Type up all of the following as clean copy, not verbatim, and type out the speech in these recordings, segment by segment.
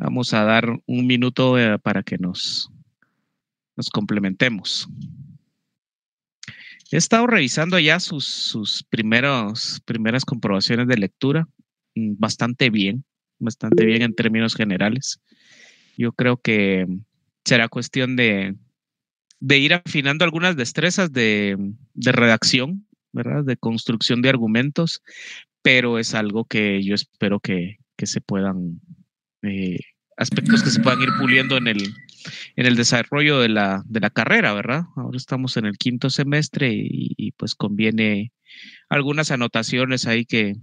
Vamos a dar un minuto para que nos complementemos. He estado revisando ya sus primeras comprobaciones de lectura, bastante bien en términos generales. Yo creo que será cuestión de ir afinando algunas destrezas de redacción, ¿verdad? De construcción de argumentos, pero es algo que yo espero que se puedan, aspectos que se puedan ir puliendo en el desarrollo de la carrera, ¿verdad? Ahora estamos en el quinto semestre y pues conviene algunas anotaciones ahí que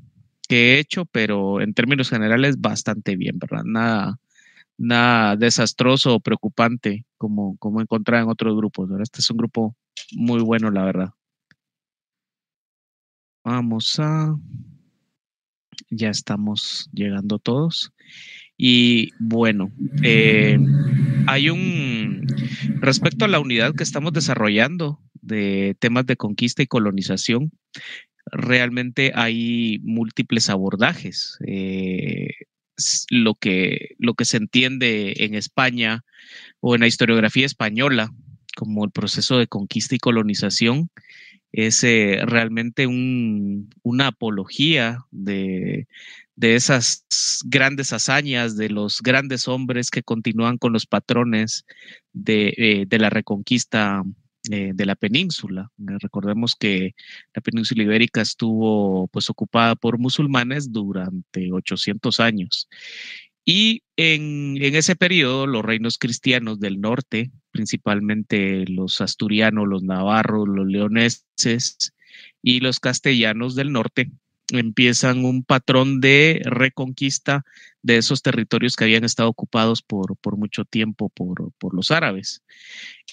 he hecho, pero en términos generales bastante bien, ¿verdad? Nada desastroso o preocupante como encontrar en otros grupos, ¿verdad? Este es un grupo muy bueno, la verdad. Ya estamos llegando todos. Y bueno, respecto a la unidad que estamos desarrollando de temas de conquista y colonización, realmente hay múltiples abordajes. Lo que se entiende en España o en la historiografía española como el proceso de conquista y colonización es realmente una apología de esas grandes hazañas, de los grandes hombres que continúan con los patrones de la reconquista de la península. Recordemos que la península ibérica estuvo pues ocupada por musulmanes durante 800 años. Y en ese periodo, los reinos cristianos del norte, principalmente los asturianos, los navarros, los leoneses y los castellanos del norte, empiezan un patrón de reconquista de esos territorios que habían estado ocupados por mucho tiempo por los árabes.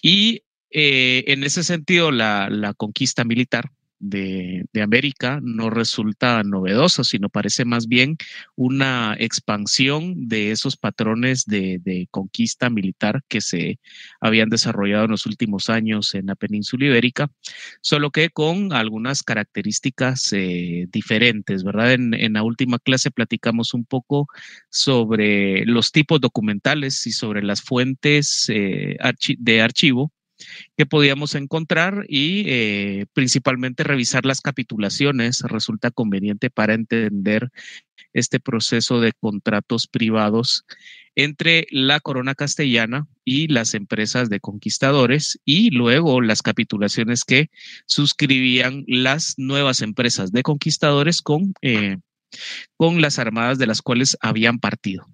Y en ese sentido, la conquista militar de América no resulta novedosa, sino parece más bien una expansión de esos patrones de conquista militar que se habían desarrollado en los últimos años en la península ibérica, solo que con algunas características diferentes, ¿verdad? En la última clase platicamos un poco sobre los tipos documentales y sobre las fuentes de archivo que podíamos encontrar y principalmente revisar las capitulaciones resulta conveniente para entender este proceso de contratos privados entre la corona castellana y las empresas de conquistadores y luego las capitulaciones que suscribían las nuevas empresas de conquistadores con las armadas de las cuales habían partido.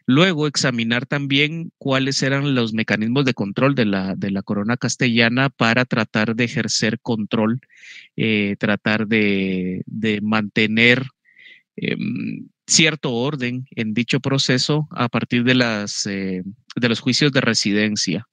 Luego examinar también cuáles eran los mecanismos de control de la corona castellana para tratar de ejercer control, tratar de mantener cierto orden en dicho proceso a partir de los juicios de residencia.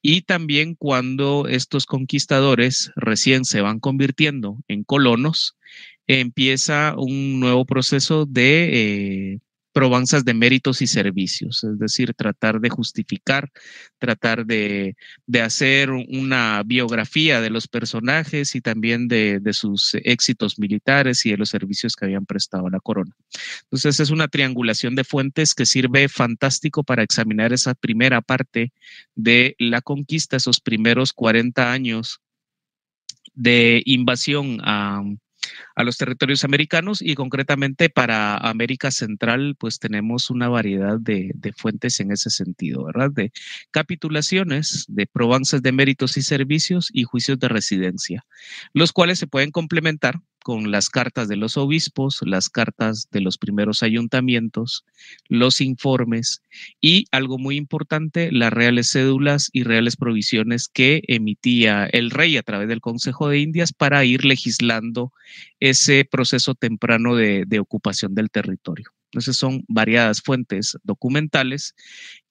Y también cuando estos conquistadores recién se van convirtiendo en colonos, empieza un nuevo proceso de probanzas de méritos y servicios, es decir, tratar de justificar, tratar de hacer una biografía de los personajes y también de sus éxitos militares y de los servicios que habían prestado a la corona. Entonces es una triangulación de fuentes que sirve fantástico para examinar esa primera parte de la conquista, esos primeros 40 años de invasión a los territorios americanos y concretamente para América Central, pues tenemos una variedad de fuentes en ese sentido, ¿verdad? De capitulaciones, de probanzas de méritos y servicios y juicios de residencia, los cuales se pueden complementar con las cartas de los obispos, las cartas de los primeros ayuntamientos, los informes y algo muy importante, las reales cédulas y reales provisiones que emitía el rey a través del Consejo de Indias para ir legislando ese proceso temprano de ocupación del territorio. Entonces son variadas fuentes documentales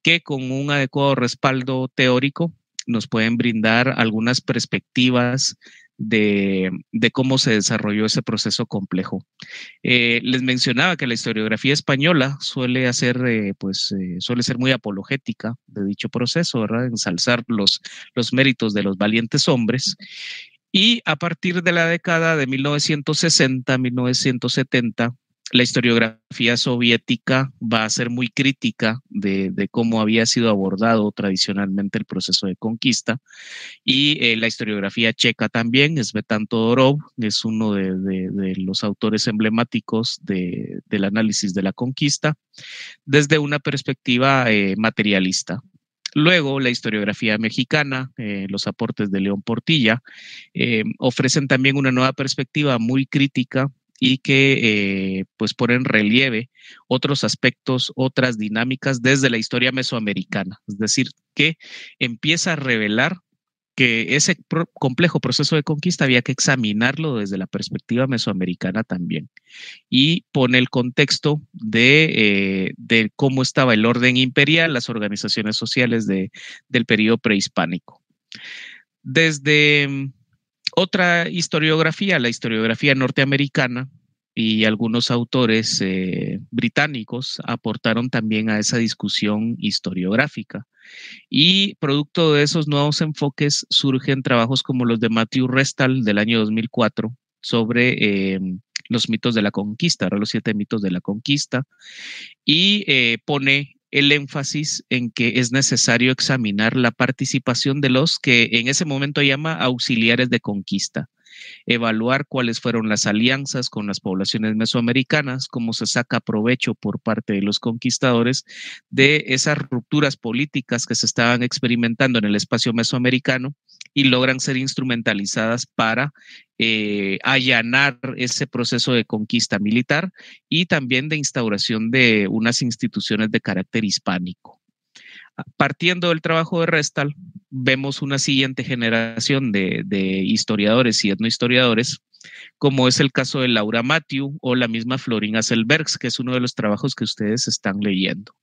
que con un adecuado respaldo teórico nos pueden brindar algunas perspectivas de cómo se desarrolló ese proceso complejo. Les mencionaba que la historiografía española suele ser muy apologética de dicho proceso, ¿verdad? Ensalzar los méritos de los valientes hombres. Y a partir de la década de 1960, 1970, la historiografía soviética va a ser muy crítica de cómo había sido abordado tradicionalmente el proceso de conquista, y la historiografía checa también. Svetan Todorov es uno de los autores emblemáticos del análisis de la conquista desde una perspectiva materialista. Luego, la historiografía mexicana, los aportes de León Portilla, ofrecen también una nueva perspectiva muy crítica y que pues pone en relieve otros aspectos, otras dinámicas desde la historia mesoamericana. Es decir, que empieza a revelar que ese complejo proceso de conquista había que examinarlo desde la perspectiva mesoamericana también, y pone el contexto de cómo estaba el orden imperial, las organizaciones sociales del periodo prehispánico. Desde otra historiografía, la historiografía norteamericana, y algunos autores británicos aportaron también a esa discusión historiográfica. Y producto de esos nuevos enfoques surgen trabajos como los de Matthew Restal del año 2004 sobre los mitos de la conquista, los 7 mitos de la conquista, y pone el énfasis en que es necesario examinar la participación de los que en ese momento llama auxiliares de conquista, evaluar cuáles fueron las alianzas con las poblaciones mesoamericanas, cómo se saca provecho por parte de los conquistadores de esas rupturas políticas que se estaban experimentando en el espacio mesoamericano y logran ser instrumentalizadas para allanar ese proceso de conquista militar y también de instauración de unas instituciones de carácter hispánico. Partiendo del trabajo de Restal, vemos una siguiente generación de historiadores y etnohistoriadores, como es el caso de Laura Matthew o la misma Florin Asselbergs, que es uno de los trabajos que ustedes están leyendo.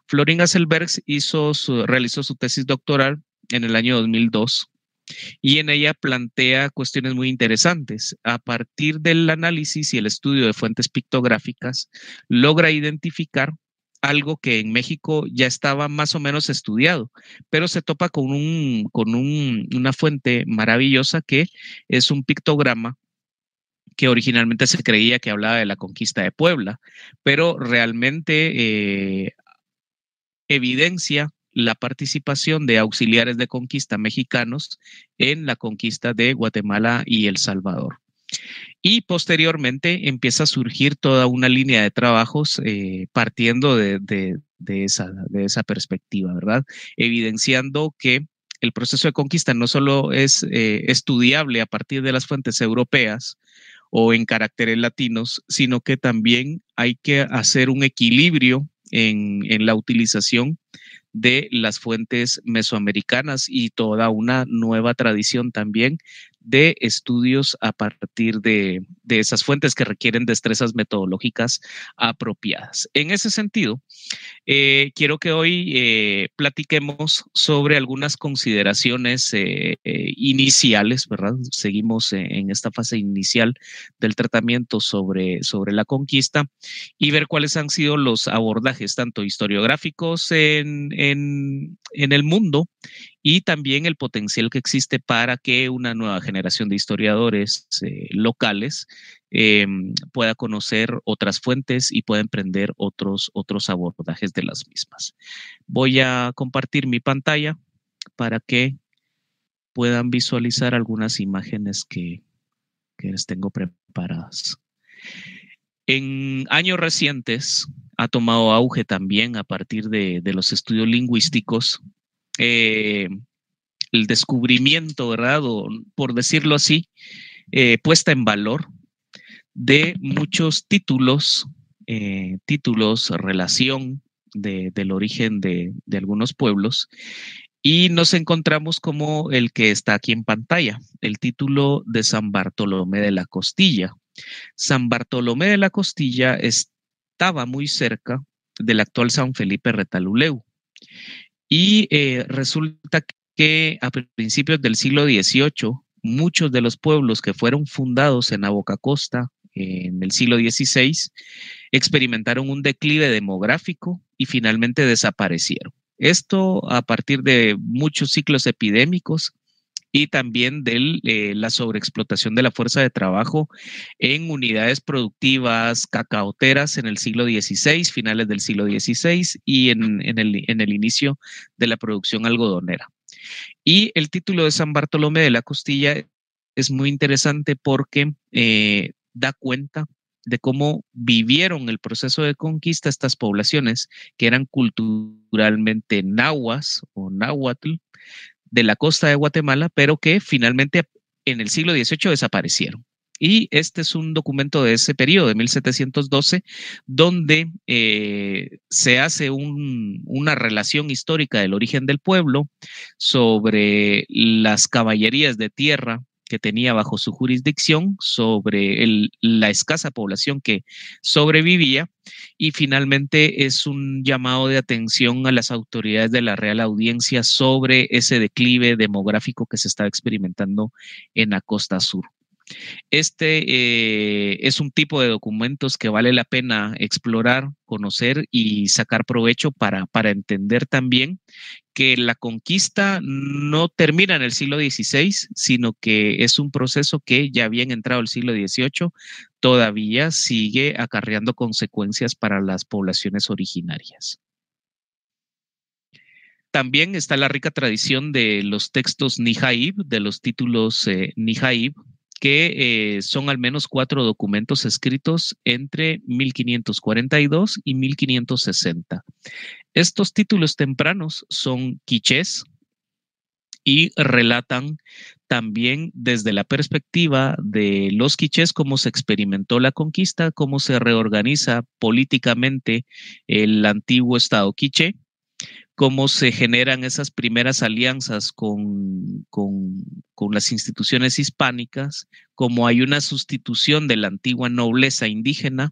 Florin Asselbergs realizó su tesis doctoral en el año 2002, y en ella plantea cuestiones muy interesantes. A partir del análisis y el estudio de fuentes pictográficas, logra identificar algo que en México ya estaba más o menos estudiado, pero se topa con una fuente maravillosa que es un pictograma que originalmente se creía que hablaba de la conquista de Puebla, pero realmente evidencia la participación de auxiliares de conquista mexicanos en la conquista de Guatemala y El Salvador. Y posteriormente empieza a surgir toda una línea de trabajos partiendo de esa perspectiva, ¿verdad? Evidenciando que el proceso de conquista no solo es estudiable a partir de las fuentes europeas o en caracteres latinos, sino que también hay que hacer un equilibrio en la utilización de las fuentes mesoamericanas y toda una nueva tradición también de estudios a partir de esas fuentes que requieren destrezas metodológicas apropiadas. En ese sentido, quiero que hoy platiquemos sobre algunas consideraciones iniciales, ¿verdad? Seguimos en esta fase inicial del tratamiento sobre la conquista, y ver cuáles han sido los abordajes, tanto historiográficos en el mundo, y también el potencial que existe para que una nueva generación de historiadores locales pueda conocer otras fuentes y pueda emprender otros abordajes de las mismas. Voy a compartir mi pantalla para que puedan visualizar algunas imágenes que les tengo preparadas. En años recientes ha tomado auge también a partir de los estudios lingüísticos el descubrimiento, ¿verdad? O, por decirlo así, puesta en valor de muchos títulos, relación del origen de algunos pueblos, y nos encontramos como el que está aquí en pantalla, el título de San Bartolomé de la Costilla. San Bartolomé de la Costilla estaba muy cerca del actual San Felipe Retaluleu, y resulta que a principios del siglo XVIII, muchos de los pueblos que fueron fundados en Abocacosta en el siglo XVI experimentaron un declive demográfico y finalmente desaparecieron. Esto a partir de muchos ciclos epidémicos y también de la sobreexplotación de la fuerza de trabajo en unidades productivas cacaoteras en el siglo XVI, finales del siglo XVI y en el inicio de la producción algodonera. Y el título de San Bartolomé de la Costilla es muy interesante porque da cuenta de cómo vivieron el proceso de conquista estas poblaciones que eran culturalmente nahuas o náhuatl de la costa de Guatemala, pero que finalmente en el siglo XVIII desaparecieron. Y este es un documento de ese periodo, de 1712, donde se hace una relación histórica del origen del pueblo sobre las caballerías de tierra que tenía bajo su jurisdicción, sobre la escasa población que sobrevivía, y finalmente es un llamado de atención a las autoridades de la Real Audiencia sobre ese declive demográfico que se está experimentando en la costa sur. Este es un tipo de documentos que vale la pena explorar, conocer y sacar provecho para entender también que la conquista no termina en el siglo XVI, sino que es un proceso que ya había entrado el siglo XVIII, todavía sigue acarreando consecuencias para las poblaciones originarias. También está la rica tradición de los textos Nijaib, de los títulos Nijaib, que son al menos 4 documentos escritos entre 1542 y 1560. Estos títulos tempranos son quichés y relatan también desde la perspectiva de los quichés cómo se experimentó la conquista, cómo se reorganiza políticamente el antiguo estado quiché, cómo se generan esas primeras alianzas con las instituciones hispánicas, cómo hay una sustitución de la antigua nobleza indígena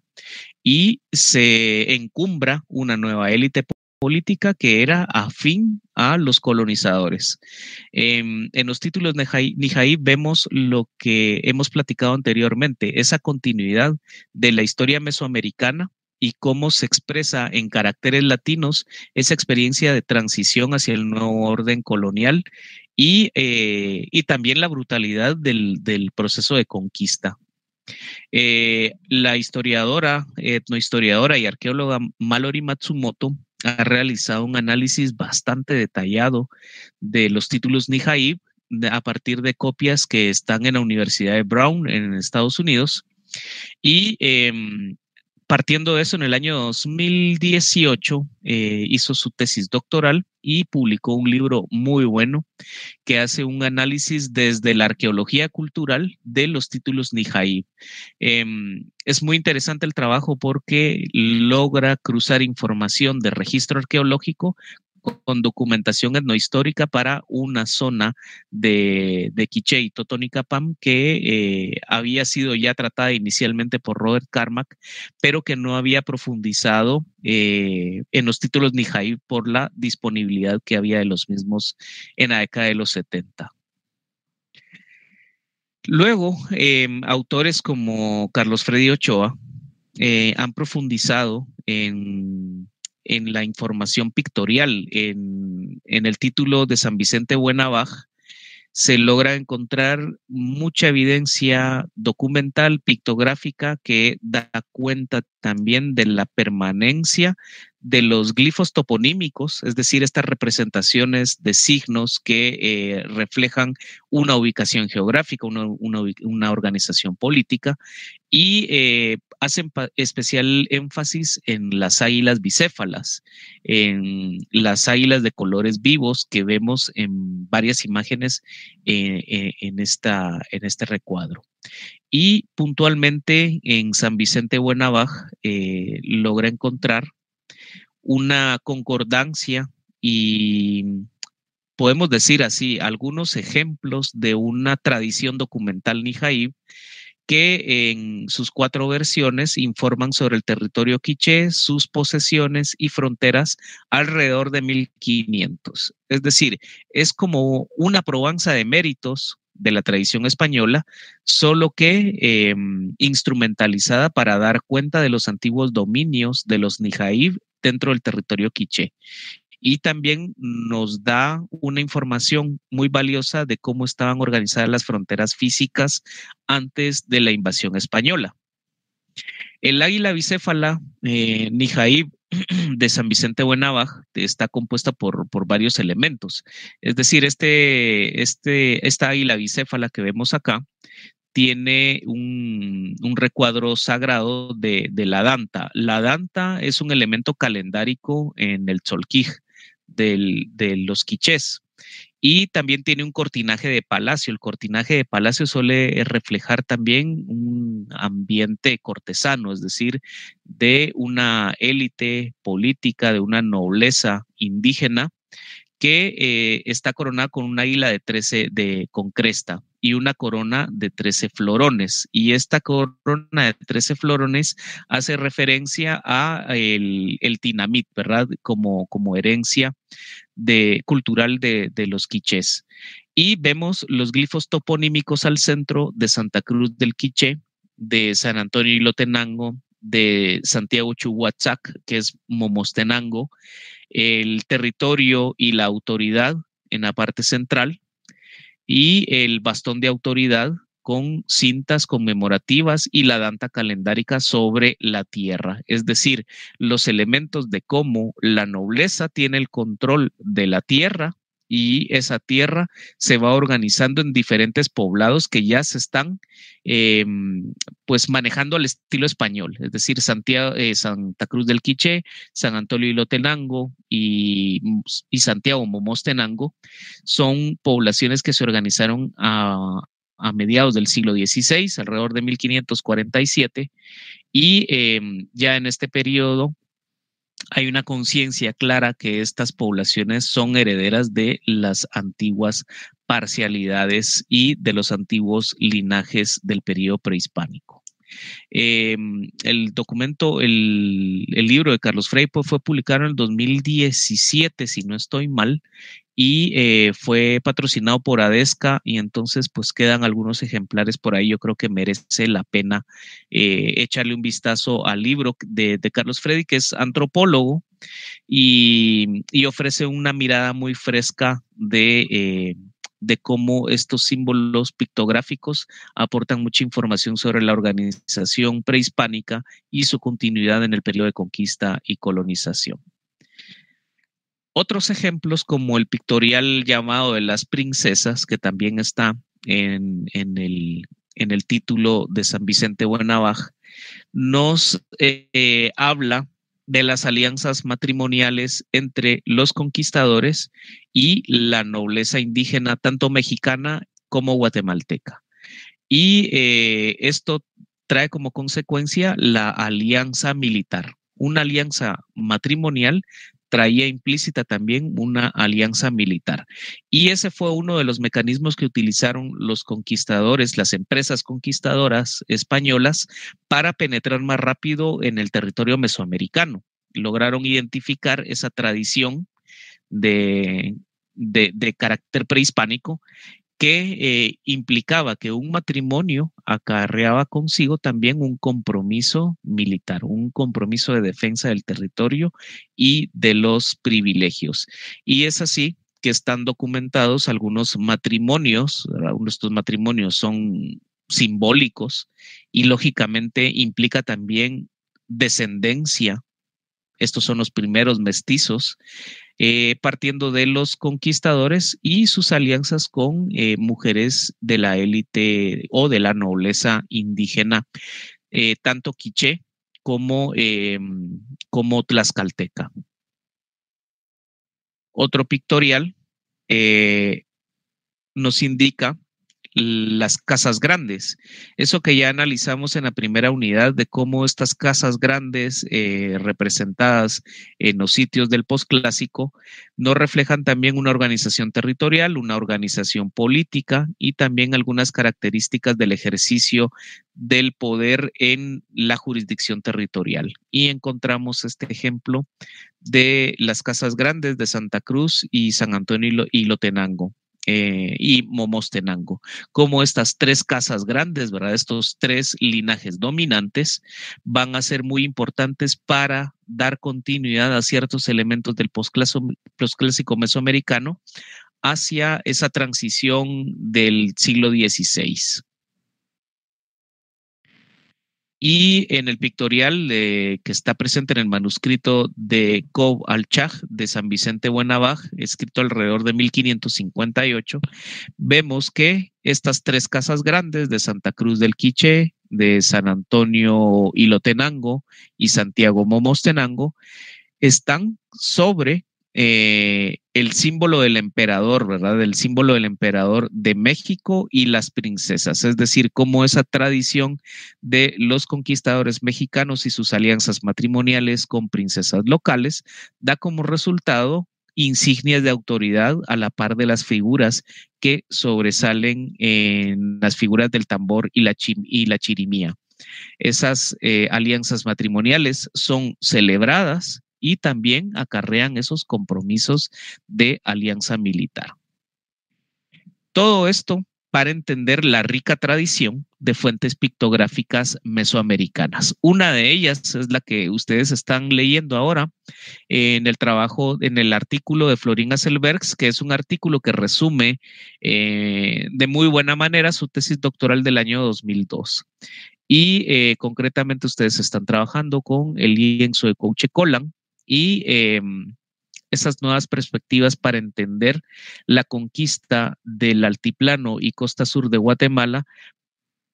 y se encumbra una nueva élite política que era afín a los colonizadores. En los títulos Nijaí vemos lo que hemos platicado anteriormente, esa continuidad de la historia mesoamericana y cómo se expresa en caracteres latinos esa experiencia de transición hacia el nuevo orden colonial y también la brutalidad del proceso de conquista. La historiadora, etnohistoriadora y arqueóloga Mallory Matsumoto ha realizado un análisis bastante detallado de los títulos Nijaib a partir de copias que están en la Universidad de Brown en Estados Unidos y partiendo de eso, en el año 2018 hizo su tesis doctoral y publicó un libro muy bueno que hace un análisis desde la arqueología cultural de los títulos Nijaí. Es muy interesante el trabajo porque logra cruzar información de registro arqueológico con documentación etnohistórica para una zona de Quiché y Totonicapam que había sido ya tratada inicialmente por Robert Carmack, pero que no había profundizado en los títulos Nijaí por la disponibilidad que había de los mismos en la década de los 70. Luego, autores como Carlos Freddy Ochoa han profundizado en la información pictorial. En el título de San Vicente Buenavaj se logra encontrar mucha evidencia documental, pictográfica, que da cuenta también de la permanencia de los glifos toponímicos, es decir, estas representaciones de signos que reflejan una ubicación geográfica, una organización política, y hacen especial énfasis en las águilas bicéfalas, en las águilas de colores vivos que vemos en varias imágenes en este recuadro. Y puntualmente en San Vicente Buenavaj logra encontrar una concordancia y podemos decir así, algunos ejemplos de una tradición documental nijaí que en sus 4 versiones informan sobre el territorio quiché, sus posesiones y fronteras alrededor de 1500. Es decir, es como una probanza de méritos de la tradición española, solo que instrumentalizada para dar cuenta de los antiguos dominios de los nijaí dentro del territorio quiché. y también nos da una información muy valiosa de cómo estaban organizadas las fronteras físicas antes de la invasión española. El águila bicéfala, Nijaib, de San Vicente Buenavaj, está compuesta por varios elementos. Es decir, esta águila bicéfala que vemos acá tiene un recuadro sagrado de la danta. La danta es un elemento calendárico en el Tzolk'ij de los quichés. Y también tiene un cortinaje de palacio. El cortinaje de palacio suele reflejar también un ambiente cortesano, es decir, de una élite política, de una nobleza indígena que está coronada con un águila de 13 con cresta y una corona de 13 florones. Y esta corona de 13 florones hace referencia a el tinamit, ¿verdad? Como herencia cultural de los quichés. Y vemos los glifos toponímicos al centro de Santa Cruz del Quiché, de San Antonio Ilotenango, de Santiago Chuhuatzac, que es Momostenango, el territorio y la autoridad en la parte central y el bastón de autoridad con cintas conmemorativas y la danta calendárica sobre la tierra, es decir, los elementos de cómo la nobleza tiene el control de la tierra y esa tierra se va organizando en diferentes poblados que ya se están pues manejando al estilo español, es decir, Santa Cruz del Quiché, San Antonio Ilotenango y Santiago Momostenango son poblaciones que se organizaron a mediados del siglo XVI, alrededor de 1547, y ya en este periodo hay una conciencia clara que estas poblaciones son herederas de las antiguas parcialidades y de los antiguos linajes del periodo prehispánico. El documento, el libro de Carlos Frei fue publicado en el 2017, si no estoy mal, y fue patrocinado por ADESCA y entonces pues quedan algunos ejemplares por ahí. Yo creo que merece la pena echarle un vistazo al libro de Carlos Frei, que es antropólogo y ofrece una mirada muy fresca de cómo estos símbolos pictográficos aportan mucha información sobre la organización prehispánica y su continuidad en el periodo de conquista y colonización. Otros ejemplos como el pictorial llamado de las princesas, que también está en el título de San Vicente Buenavaj, nos habla de las alianzas matrimoniales entre los conquistadores y la nobleza indígena, tanto mexicana como guatemalteca. Y esto trae como consecuencia la alianza militar. Una alianza matrimonial traía implícita también una alianza militar. Y ese fue uno de los mecanismos que utilizaron los conquistadores, las empresas conquistadoras españolas, para penetrar más rápido en el territorio mesoamericano. Lograron identificar esa tradición de carácter prehispánico que implicaba que un matrimonio acarreaba consigo también un compromiso militar, un compromiso de defensa del territorio y de los privilegios. Y es así que están documentados algunos matrimonios, algunos de estos matrimonios son simbólicos y lógicamente implica también descendencia. Estos son los primeros mestizos, partiendo de los conquistadores y sus alianzas con mujeres de la élite o de la nobleza indígena, tanto quiché como tlaxcalteca. Otro pictorial nos indica las casas grandes. Eso que ya analizamos en la primera unidad de cómo estas casas grandes representadas en los sitios del posclásico nos reflejan también una organización territorial, una organización política y también algunas características del ejercicio del poder en la jurisdicción territorial. Y encontramos este ejemplo de las casas grandes de Santa Cruz y San Antonio y Lotenango. y Momostenango, como estas tres casas grandes, ¿verdad? Estos tres linajes dominantes van a ser muy importantes para dar continuidad a ciertos elementos del posclásico mesoamericano hacia esa transición del siglo XVI. Y en el pictorial que está presente en el manuscrito de Cobb al-Chag de San Vicente Buenavag, escrito alrededor de 1558, vemos que estas tres casas grandes de Santa Cruz del Quiché, de San Antonio Ilotenango y Santiago Momostenango están sobre el símbolo del emperador, ¿verdad? El símbolo del emperador de México y las princesas, es decir, cómo esa tradición de los conquistadores mexicanos y sus alianzas matrimoniales con princesas locales da como resultado insignias de autoridad a la par de las figuras que sobresalen en las figuras del tambor y la chirimía. Esas alianzas matrimoniales son celebradas y también acarrean esos compromisos de alianza militar. Todo esto para entender la rica tradición de fuentes pictográficas mesoamericanas. Una de ellas es la que ustedes están leyendo ahora en el trabajo, en el artículo de Florín Asselbergs, que es un artículo que resume de muy buena manera su tesis doctoral del año 2002. Y concretamente ustedes están trabajando con el lienzo de Couche-Colan y esas nuevas perspectivas para entender la conquista del altiplano y costa sur de Guatemala,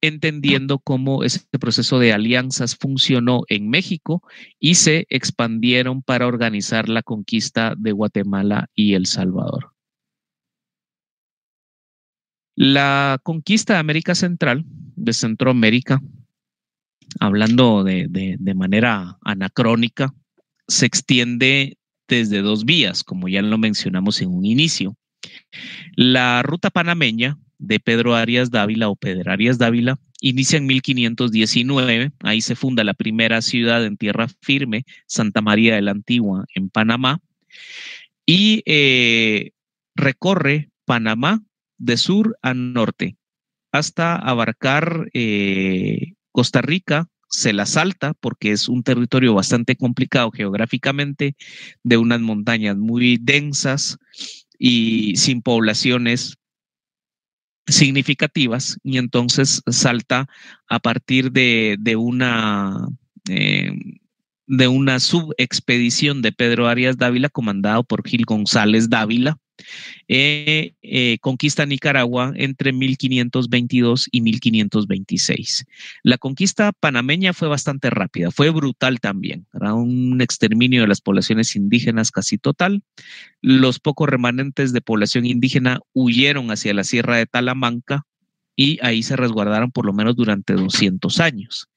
entendiendo cómo ese proceso de alianzas funcionó en México y se expandieron para organizar la conquista de Guatemala y El Salvador. La conquista de América Central, de Centroamérica, hablando de manera anacrónica, se extiende desde dos vías, como ya lo mencionamos en un inicio. La ruta panameña de Pedro Arias Dávila o Pedro Arias Dávila inicia en 1519, ahí se funda la primera ciudad en tierra firme, Santa María de la Antigua, en Panamá, y recorre Panamá de sur a norte hasta abarcar Costa Rica. Se la salta porque es un territorio bastante complicado geográficamente, de unas montañas muy densas y sin poblaciones significativas, y entonces salta a partir eh, de una subexpedición de Pedro Arias Dávila, comandado por Gil González Dávila, conquista Nicaragua entre 1522 y 1526. La conquista panameña fue bastante rápida, fue brutal también, era un exterminio de las poblaciones indígenas casi total. Los pocos remanentes de población indígena huyeron hacia la Sierra de Talamanca y ahí se resguardaron por lo menos durante 200 años.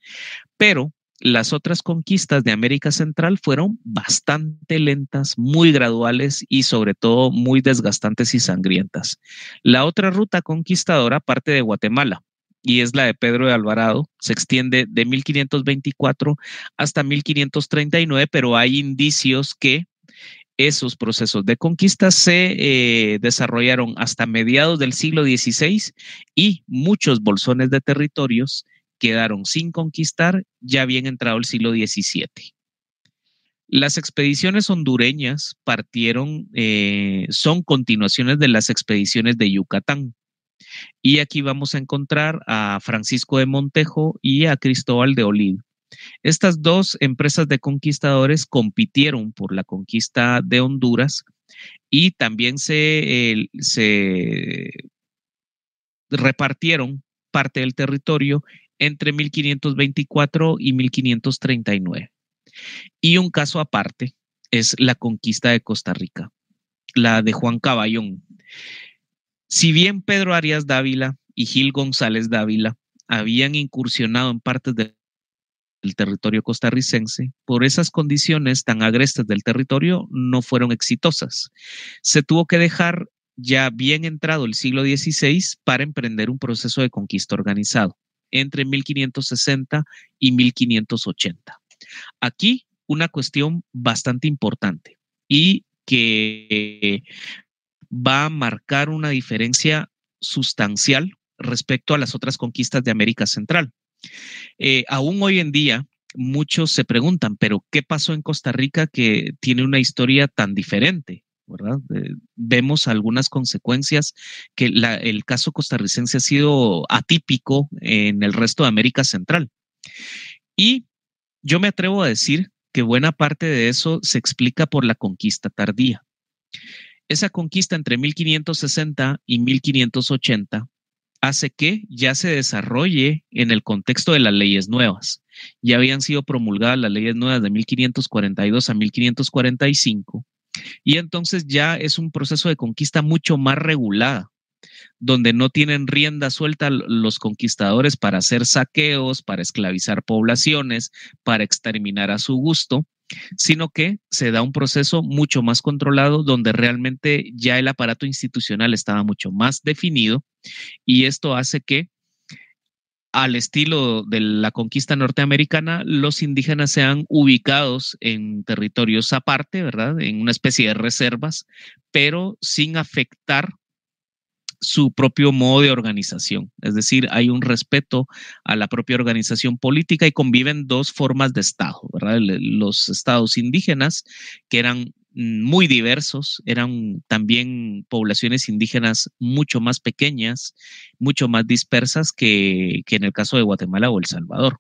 Pero las otras conquistas de América Central fueron bastante lentas, muy graduales y sobre todo muy desgastantes y sangrientas. La otra ruta conquistadora parte de Guatemala y es la de Pedro de Alvarado, se extiende de 1524 hasta 1539, pero hay indicios que esos procesos de conquista se desarrollaron hasta mediados del siglo XVI y muchos bolsones de territorios quedaron sin conquistar ya bien entrado el siglo XVII. Las expediciones hondureñas son continuaciones de las expediciones de Yucatán. Y aquí vamos a encontrar a Francisco de Montejo y a Cristóbal de Olid. Estas dos empresas de conquistadores compitieron por la conquista de Honduras y también se repartieron parte del territorio entre 1524 y 1539. Y un caso aparte es la conquista de Costa Rica, la de Juan Caballón. Si bien Pedro Arias Dávila y Gil González Dávila habían incursionado en partes del territorio costarricense, por esas condiciones tan agrestes del territorio no fueron exitosas. Se tuvo que dejar ya bien entrado el siglo XVI para emprender un proceso de conquista organizado entre 1560 y 1580. Aquí una cuestión bastante importante y que va a marcar una diferencia sustancial respecto a las otras conquistas de América Central. Aún hoy en día, muchos se preguntan, pero ¿qué pasó en Costa Rica que tiene una historia tan diferente? ¿Verdad? Vemos algunas consecuencias que el caso costarricense ha sido atípico en el resto de América Central. Y yo me atrevo a decir que buena parte de eso se explica por la conquista tardía. Esa conquista entre 1560 y 1580 hace que ya se desarrolle en el contexto de las leyes nuevas. Ya habían sido promulgadas las leyes nuevas de 1542 a 1545 y entonces ya es un proceso de conquista mucho más regulada, donde no tienen rienda suelta los conquistadores para hacer saqueos, para esclavizar poblaciones, para exterminar a su gusto, sino que se da un proceso mucho más controlado donde realmente ya el aparato institucional estaba mucho más definido y esto hace que al estilo de la conquista norteamericana, los indígenas sean ubicados en territorios aparte, ¿verdad? En una especie de reservas, pero sin afectar su propio modo de organización. Es decir, hay un respeto a la propia organización política y conviven dos formas de Estado, ¿verdad? Los estados indígenas, que eran muy diversos, eran también poblaciones indígenas mucho más pequeñas, mucho más dispersas que en el caso de Guatemala o El Salvador.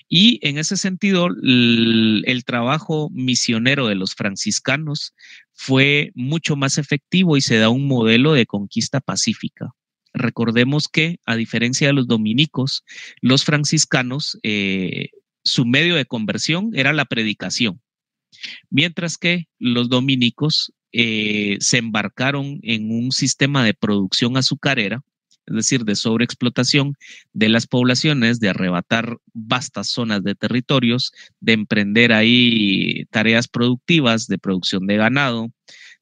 Y en ese sentido, el trabajo misionero de los franciscanos fue mucho más efectivo y se da un modelo de conquista pacífica. Recordemos que, a diferencia de los dominicos, los franciscanos, su medio de conversión era la predicación, mientras que los dominicos se embarcaron en un sistema de producción azucarera, es decir, de sobreexplotación de las poblaciones, de arrebatar vastas zonas de territorios, de emprender ahí tareas productivas de producción de ganado,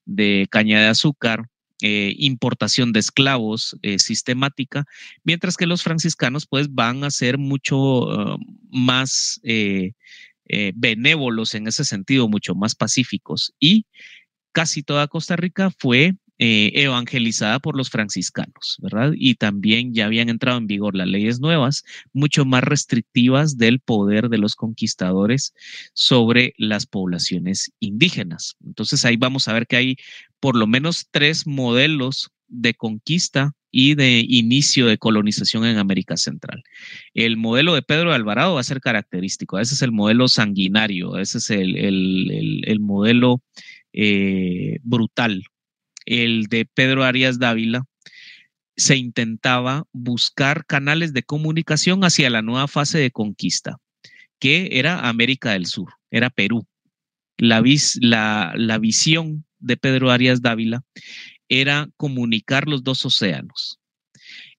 de caña de azúcar, importación de esclavos sistemática, mientras que los franciscanos pues van a ser mucho más benévolos en ese sentido, mucho más pacíficos. Y casi toda Costa Rica fue evangelizada por los franciscanos, ¿verdad? Y también ya habían entrado en vigor las leyes nuevas, mucho más restrictivas del poder de los conquistadores sobre las poblaciones indígenas. Entonces ahí vamos a ver que hay por lo menos tres modelos de conquista y de inicio de colonización en América Central. El modelo de Pedro de Alvarado va a ser característico, ese es el modelo sanguinario, ese es el modelo brutal. El de Pedro Arias Dávila se intentaba buscar canales de comunicación hacia la nueva fase de conquista, que era América del Sur, era Perú. La visión de Pedro Arias Dávila era comunicar los dos océanos.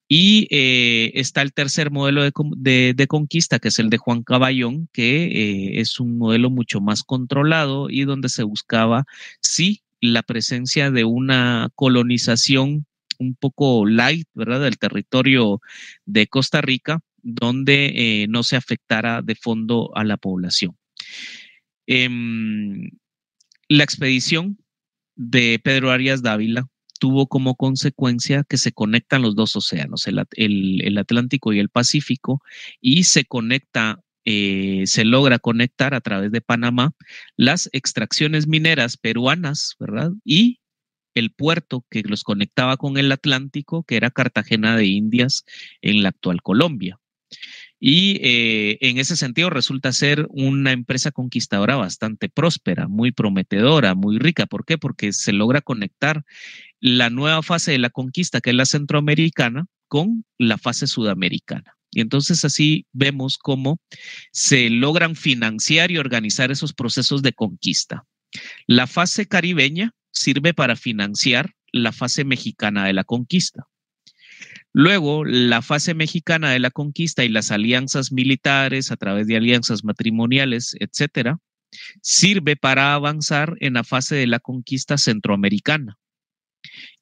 Y está el tercer modelo de conquista, que es el de Juan Caballón, que es un modelo mucho más controlado y donde se buscaba, sí, la presencia de una colonización un poco light, ¿verdad?, del territorio de Costa Rica, donde no se afectara de fondo a la población. La expedición de Pedro Arias Dávila tuvo como consecuencia que se conectan los dos océanos, el Atlántico y el Pacífico, y se conecta, se logra conectar a través de Panamá las extracciones mineras peruanas, ¿verdad? Y el puerto que los conectaba con el Atlántico, que era Cartagena de Indias en la actual Colombia. Y en ese sentido resulta ser una empresa conquistadora bastante próspera, muy prometedora, muy rica. ¿Por qué? Porque se logra conectar la nueva fase de la conquista, que es la centroamericana, con la fase sudamericana. Y entonces así vemos cómo se logran financiar y organizar esos procesos de conquista. La fase caribeña sirve para financiar la fase mexicana de la conquista. Luego, la fase mexicana de la conquista y las alianzas militares a través de alianzas matrimoniales, etcétera, sirve para avanzar en la fase de la conquista centroamericana.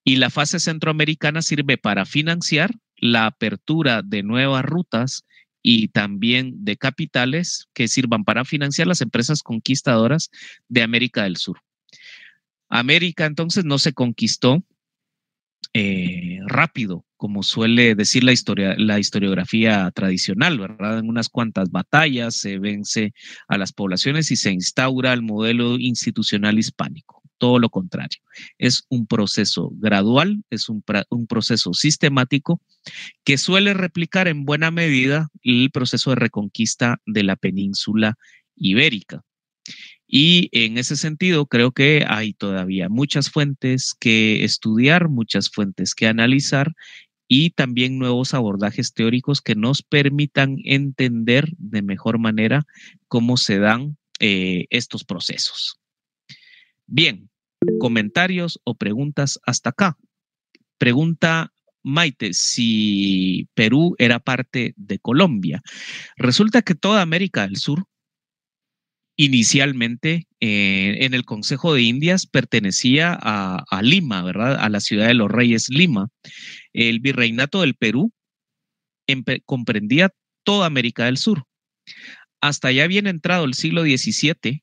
Y la fase centroamericana sirve para financiar la apertura de nuevas rutas y también de capitales que sirvan para financiar las empresas conquistadoras de América del Sur. América entonces no se conquistó rápido, como suele decir la historiografía tradicional, ¿verdad? En unas cuantas batallas se vence a las poblaciones y se instaura el modelo institucional hispánico. Todo lo contrario, es un proceso gradual, es un proceso sistemático que suele replicar en buena medida el proceso de reconquista de la península ibérica. Y en ese sentido, creo que hay todavía muchas fuentes que estudiar, muchas fuentes que analizar y también nuevos abordajes teóricos que nos permitan entender de mejor manera cómo se dan estos procesos. Bien, comentarios o preguntas hasta acá. Pregunta Maite, si Perú era parte de Colombia. Resulta que toda América del Sur inicialmente en el Consejo de Indias pertenecía a Lima, ¿verdad? A la ciudad de los Reyes Lima. El virreinato del Perú comprendía toda América del Sur. Hasta ya bien entrado el siglo XVII,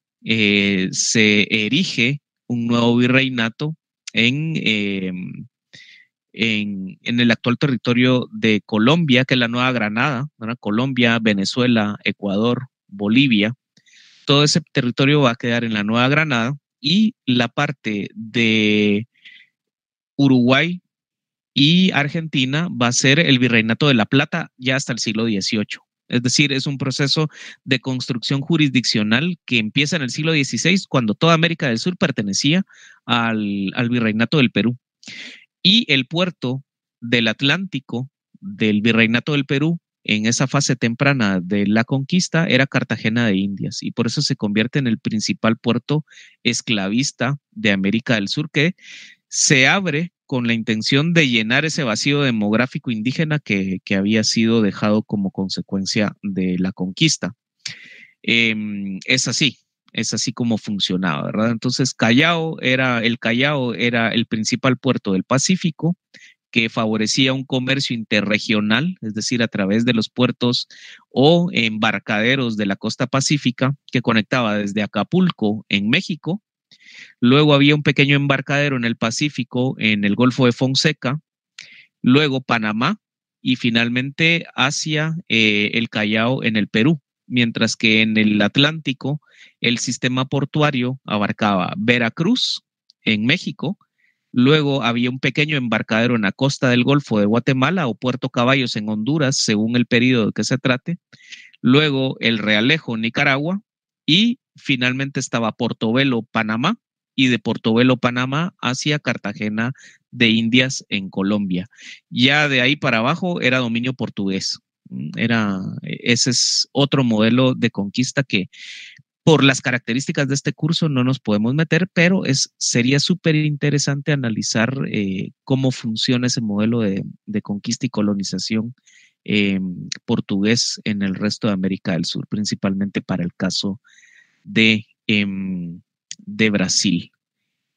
se erige un nuevo virreinato en, en el actual territorio de Colombia, que es la Nueva Granada, ¿verdad? Colombia, Venezuela, Ecuador, Bolivia. Todo ese territorio va a quedar en la Nueva Granada y la parte de Uruguay y Argentina va a ser el Virreinato de la Plata ya hasta el siglo XVIII. Es decir, es un proceso de construcción jurisdiccional que empieza en el siglo XVI, cuando toda América del Sur pertenecía al Virreinato del Perú. Y el puerto del Atlántico del Virreinato del Perú en esa fase temprana de la conquista era Cartagena de Indias y por eso se convierte en el principal puerto esclavista de América del Sur, que se abre con la intención de llenar ese vacío demográfico indígena que había sido dejado como consecuencia de la conquista. Es así, es así como funcionaba, ¿verdad? Entonces, el Callao era el principal puerto del Pacífico que favorecía un comercio interregional, es decir, a través de los puertos o embarcaderos de la costa pacífica que conectaba desde Acapulco en México. Luego había un pequeño embarcadero en el Pacífico, en el Golfo de Fonseca, luego Panamá y finalmente hacia el Callao en el Perú, mientras que en el Atlántico el sistema portuario abarcaba Veracruz en México, luego había un pequeño embarcadero en la costa del Golfo de Guatemala o Puerto Caballos en Honduras, según el periodo que se trate, luego el Realejo, Nicaragua, y finalmente estaba Portobelo, Panamá, y de Portobelo, Panamá, hacia Cartagena de Indias en Colombia. Ya de ahí para abajo era dominio portugués. Ese es otro modelo de conquista que por las características de este curso no nos podemos meter, pero sería súper interesante analizar cómo funciona ese modelo de conquista y colonización portugués en el resto de América del Sur, principalmente para el caso de Brasil.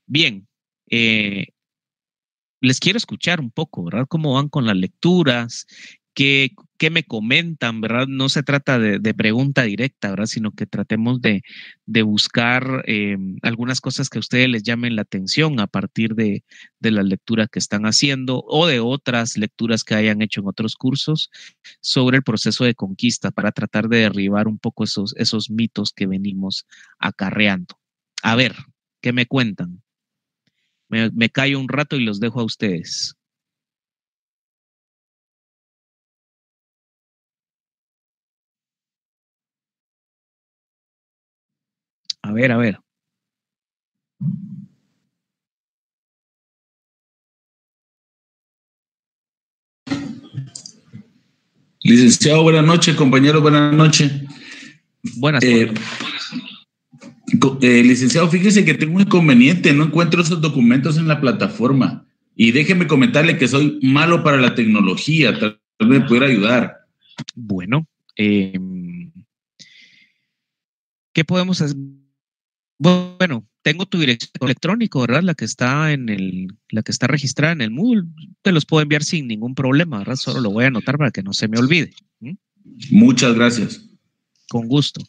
Bien, les quiero escuchar un poco, ¿verdad? ¿Cómo van con las lecturas? ¿Qué me comentan, verdad? No se trata de pregunta directa, ¿verdad? Sino que tratemos de buscar algunas cosas que a ustedes les llamen la atención a partir de la lectura que están haciendo o de otras lecturas que hayan hecho en otros cursos sobre el proceso de conquista para tratar de derribar un poco esos mitos que venimos acarreando. A ver, ¿qué me cuentan? Me callo un rato y los dejo a ustedes. A ver, a ver. Licenciado, buenas noches, compañero, buenas noches. Buenas noches. Licenciado, fíjese que tengo un inconveniente, no encuentro esos documentos en la plataforma. Y déjeme comentarle que soy malo para la tecnología, tal vez me pudiera ayudar. Bueno, ¿qué podemos hacer? Bueno, tengo tu dirección electrónica, ¿verdad? La que está registrada en el Moodle. Te los puedo enviar sin ningún problema, ¿verdad? Solo lo voy a anotar para que no se me olvide. Muchas gracias. Con gusto.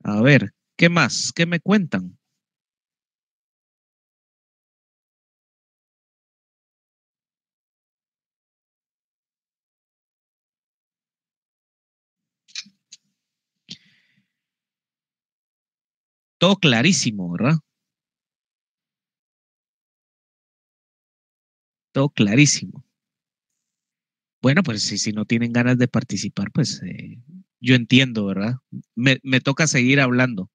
A ver, ¿qué más? ¿Qué me cuentan? todo clarísimo, ¿verdad? Todo clarísimo. Bueno, pues si no tienen ganas de participar, pues yo entiendo, ¿verdad? Me toca seguir hablando.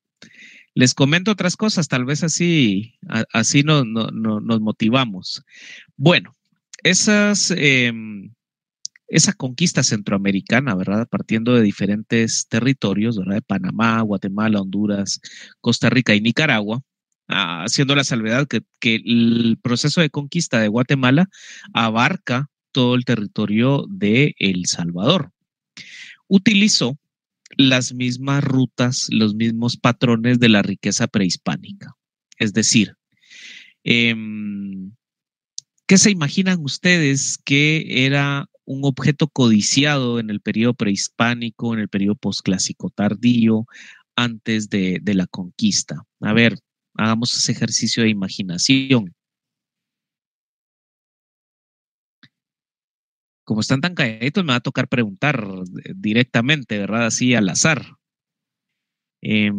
Les comento otras cosas, tal vez así nos motivamos. Bueno, esa conquista centroamericana, ¿verdad? Partiendo de diferentes territorios, ¿verdad? De Panamá, Guatemala, Honduras, Costa Rica y Nicaragua, haciendo la salvedad que el proceso de conquista de Guatemala abarca todo el territorio de El Salvador. Utilizó las mismas rutas, los mismos patrones de la riqueza prehispánica. Es decir, eh, ¿qué se imaginan ustedes que era un objeto codiciado en el periodo prehispánico, en el periodo posclásico tardío, antes de la conquista? A ver, hagamos ese ejercicio de imaginación. Como están tan calladitos, me va a tocar preguntar directamente, ¿verdad? Así al azar. Eh,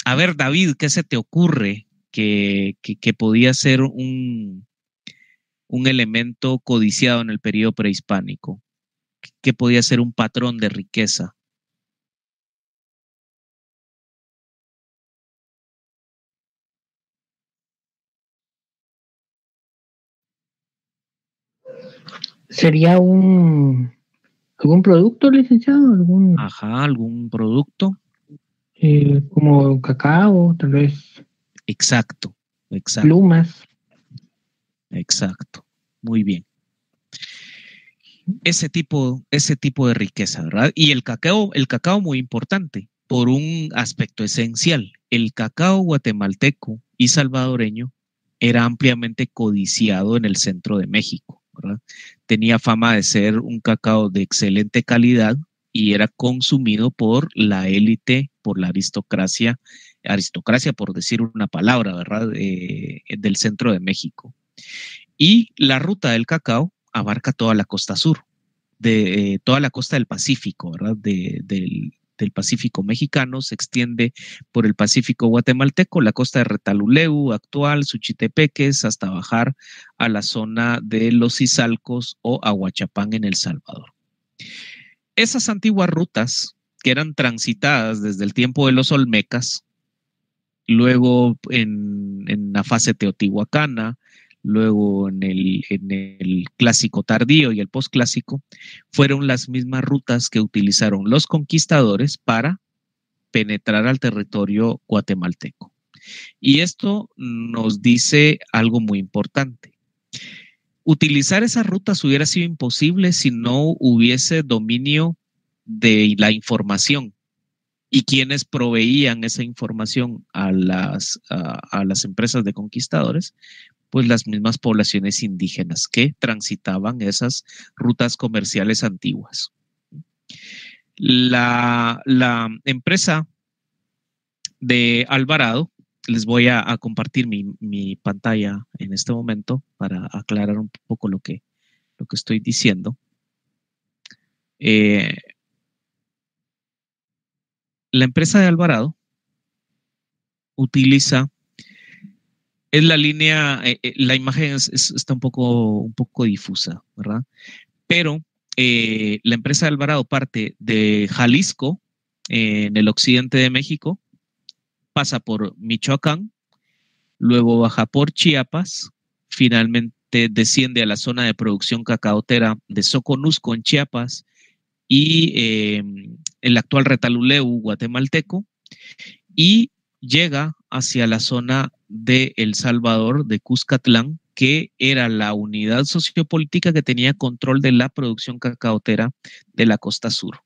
a ver, David, ¿qué se te ocurre que podía ser un elemento codiciado en el periodo prehispánico? ¿Qué podía ser un patrón de riqueza? ¿Sería algún producto, licenciado? Ajá, algún producto. Como cacao, tal vez. Exacto, exacto. Plumas. Exacto. Muy bien. Ese tipo de riqueza, ¿verdad? Y el cacao muy importante por un aspecto esencial. El cacao guatemalteco y salvadoreño era ampliamente codiciado en el centro de México, ¿verdad? Tenía fama de ser un cacao de excelente calidad y era consumido por la élite, por la aristocracia por decir una palabra, ¿verdad? Del centro de México. Y la ruta del cacao abarca toda la costa sur, de toda la costa del Pacífico, ¿verdad? Del Pacífico mexicano, se extiende por el Pacífico guatemalteco, la costa de Retaluleu actual, Suchitepeques, hasta bajar a la zona de los Izalcos o Aguachapán en El Salvador. Esas antiguas rutas que eran transitadas desde el tiempo de los Olmecas, luego en la fase teotihuacana, luego en el clásico tardío y el posclásico, fueron las mismas rutas que utilizaron los conquistadores para penetrar al territorio guatemalteco. Y esto nos dice algo muy importante. Utilizar esas rutas hubiera sido imposible si no hubiese dominio de la información y quienes proveían esa información a las empresas de conquistadores, pues las mismas poblaciones indígenas que transitaban esas rutas comerciales antiguas. La empresa de Alvarado, les voy a compartir mi pantalla en este momento para aclarar un poco lo que estoy diciendo. La empresa de Alvarado utiliza, es la línea, la imagen está un poco difusa, ¿verdad? Pero la empresa de Alvarado parte de Jalisco, en el occidente de México, pasa por Michoacán, luego baja por Chiapas, finalmente desciende a la zona de producción cacaotera de Soconusco en Chiapas y el actual Retaluleu guatemalteco, y llega hacia la zona de El Salvador, de Cuscatlán, que era la unidad sociopolítica que tenía control de la producción cacaotera de la costa sur.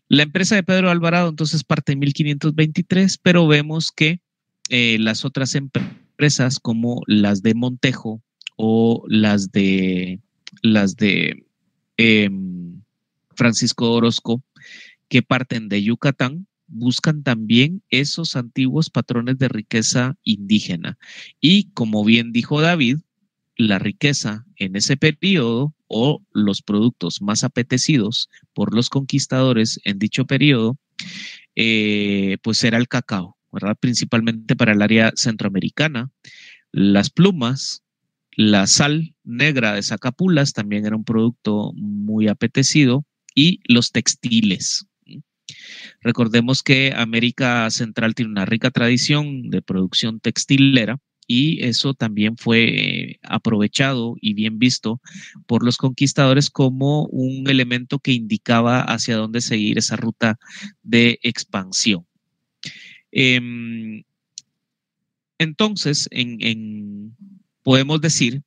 La empresa de Pedro Alvarado entonces parte en 1523, pero vemos que las otras empresas como las de Montejo o las de Francisco Orozco, que parten de Yucatán, buscan también esos antiguos patrones de riqueza indígena. Y como bien dijo David, la riqueza en ese periodo o los productos más apetecidos por los conquistadores en dicho periodo, pues era el cacao. ¿verdad? Principalmente para el área centroamericana. Las plumas, la sal negra de Sacapulas también era un producto muy apetecido, y los textiles. Recordemos que América Central tiene una rica tradición de producción textilera, y eso también fue aprovechado y bien visto por los conquistadores como un elemento que indicaba hacia dónde seguir esa ruta de expansión. Entonces, podemos decir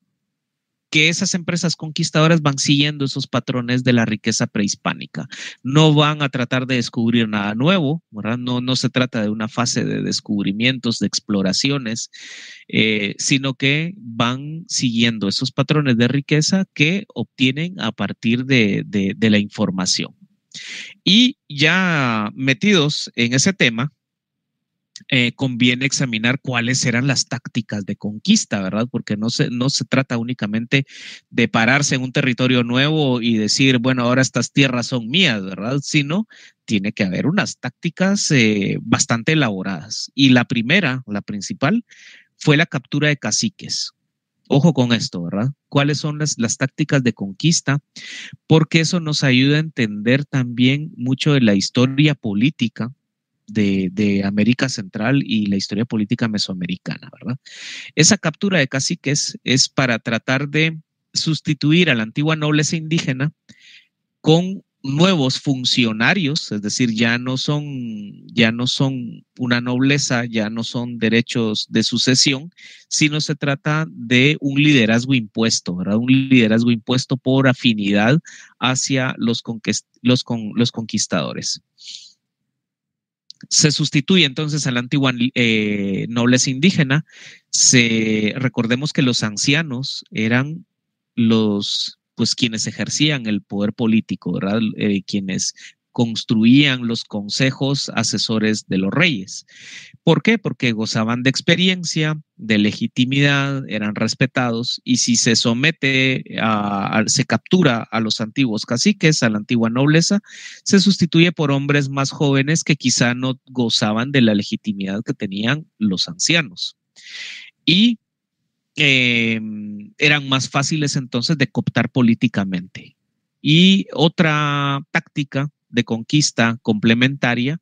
que esas empresas conquistadoras van siguiendo esos patrones de la riqueza prehispánica. No van a tratar de descubrir nada nuevo, ¿verdad? No se trata de una fase de descubrimientos, de exploraciones, sino que van siguiendo esos patrones de riqueza que obtienen a partir de la información. Y ya metidos en ese tema, conviene examinar cuáles eran las tácticas de conquista, ¿verdad? Porque no se trata únicamente de pararse en un territorio nuevo y decir, bueno, ahora estas tierras son mías, ¿verdad? Sino tiene que haber unas tácticas bastante elaboradas. Y la principal, fue la captura de caciques. Ojo con esto, ¿verdad? ¿Cuáles son las tácticas de conquista? Porque eso nos ayuda a entender también mucho de la historia política de América Central y la historia política mesoamericana, ¿verdad? Esa captura de caciques es para tratar de sustituir a la antigua nobleza indígena con nuevos funcionarios, es decir, ya no son una nobleza, ya no son derechos de sucesión, sino se trata de un liderazgo impuesto, ¿verdad? Un liderazgo impuesto por afinidad hacia los conquistadores. Se sustituye entonces a la antigua nobleza indígena. Recordemos que los ancianos eran quienes ejercían el poder político, ¿verdad? Quienes construían los consejos asesores de los reyes. ¿Por qué? Porque gozaban de experiencia, de legitimidad, eran respetados, y si se se captura a los antiguos caciques, a la antigua nobleza, se sustituye por hombres más jóvenes que quizá no gozaban de la legitimidad que tenían los ancianos. Y eran más fáciles entonces de cooptar políticamente. Y otra táctica de conquista complementaria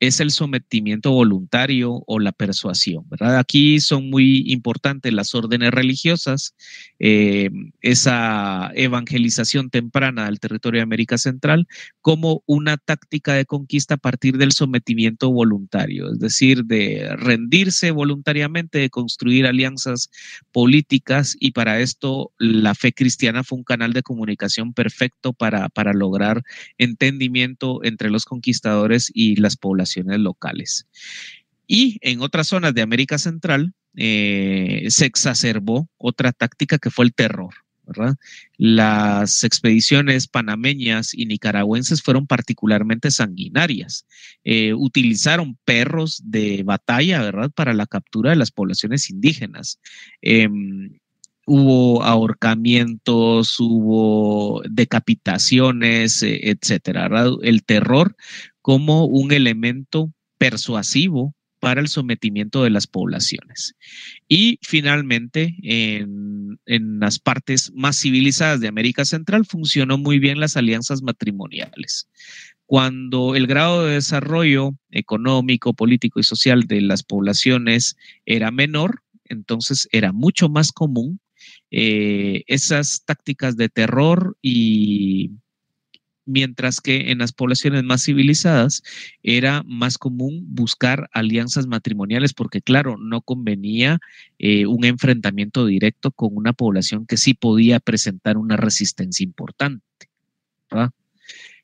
es el sometimiento voluntario o la persuasión, ¿verdad? Aquí son muy importantes las órdenes religiosas, esa evangelización temprana del territorio de América Central como una táctica de conquista a partir del sometimiento voluntario, es decir, de rendirse voluntariamente, de construir alianzas políticas, y para esto la fe cristiana fue un canal de comunicación perfecto para lograr entendimiento entre los conquistadores y las poblaciones locales. Y en otras zonas de América Central se exacerbó otra táctica que fue el terror, ¿verdad? Las expediciones panameñas y nicaragüenses fueron particularmente sanguinarias. Utilizaron perros de batalla, ¿verdad?, para la captura de las poblaciones indígenas. Hubo ahorcamientos, hubo decapitaciones, etcétera, ¿verdad? El terror como un elemento persuasivo para el sometimiento de las poblaciones. Y finalmente, en las partes más civilizadas de América Central, funcionó muy bien las alianzas matrimoniales. Cuando el grado de desarrollo económico, político y social de las poblaciones era menor, entonces era mucho más común esas tácticas de terror, y mientras que en las poblaciones más civilizadas era más común buscar alianzas matrimoniales, porque claro, no convenía un enfrentamiento directo con una población que sí podía presentar una resistencia importante, ¿verdad?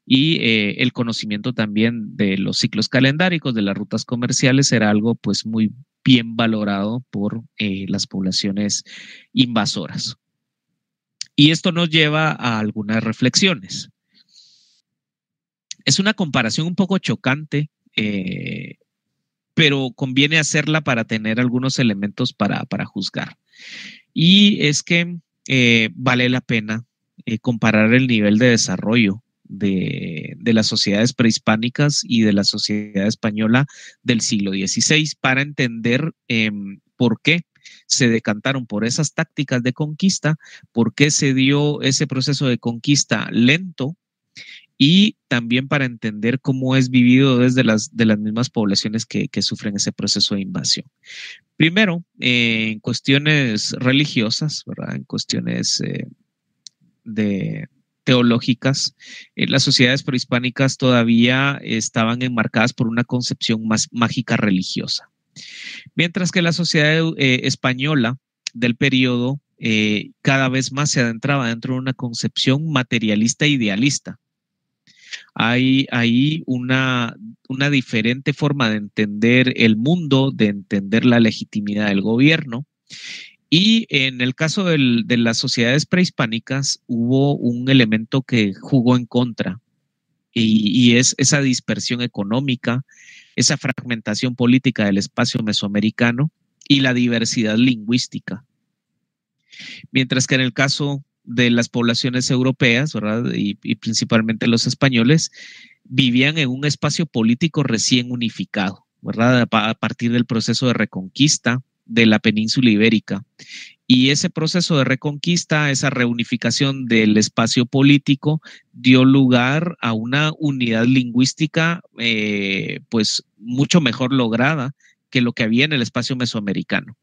Y el conocimiento también de los ciclos calendáricos, de las rutas comerciales, era algo pues muy bien valorado por las poblaciones invasoras. Y esto nos lleva a algunas reflexiones. Es una comparación un poco chocante, pero conviene hacerla para tener algunos elementos para juzgar. Y es que vale la pena comparar el nivel de desarrollo de las sociedades prehispánicas y de la sociedad española del siglo XVI para entender por qué se decantaron por esas tácticas de conquista, por qué se dio ese proceso de conquista lento y también para entender cómo es vivido desde de las mismas poblaciones que sufren ese proceso de invasión. Primero, en cuestiones religiosas, ¿verdad? En cuestiones teológicas, las sociedades prehispánicas todavía estaban enmarcadas por una concepción más mágica religiosa, mientras que la sociedad española del periodo cada vez más se adentraba dentro de una concepción materialista e idealista. Hay una diferente forma de entender el mundo, de entender la legitimidad del gobierno. Y en el caso de las sociedades prehispánicas hubo un elemento que jugó en contra y es esa dispersión económica, esa fragmentación política del espacio mesoamericano y la diversidad lingüística. Mientras que en el caso de las poblaciones europeas, ¿verdad? Y principalmente los españoles, vivían en un espacio político recién unificado, ¿verdad? A partir del proceso de reconquista de la península ibérica. Y ese proceso de reconquista, esa reunificación del espacio político, dio lugar a una unidad lingüística pues mucho mejor lograda que lo que había en el espacio mesoamericano.